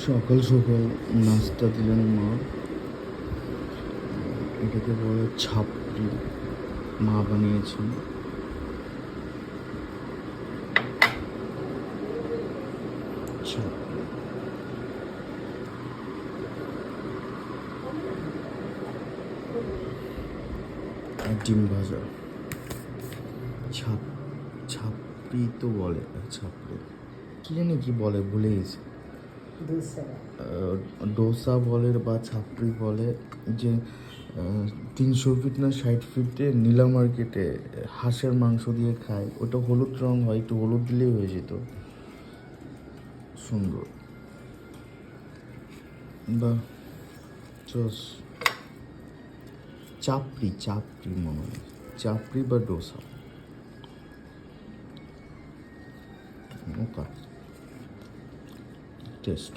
সকাল সকাল নাস্তা দিলেন মা। এটাকে বলে ছাপড়ি, মা বানিয়েছেন। ছাপড়ি আর ডিম ভাজা। ছাপড়ি তো বলে, ছাপড়ি কি জানি কি বলে, ভুলে গেছি। ডোসা বলে বা ছাপড়ি বলে। যে 300 ফিট না 60 ফিটে নীলা মার্কেটে হাঁসের মাংস দিয়ে খায়, ওটা হলুদ রং হয়, একটু হলুদ দিলেই হয়ে যেত। সুন্দর বা চাপড়ি মনে হয়, চাপড়ি বা ডোসা। ওকা টেস্ট।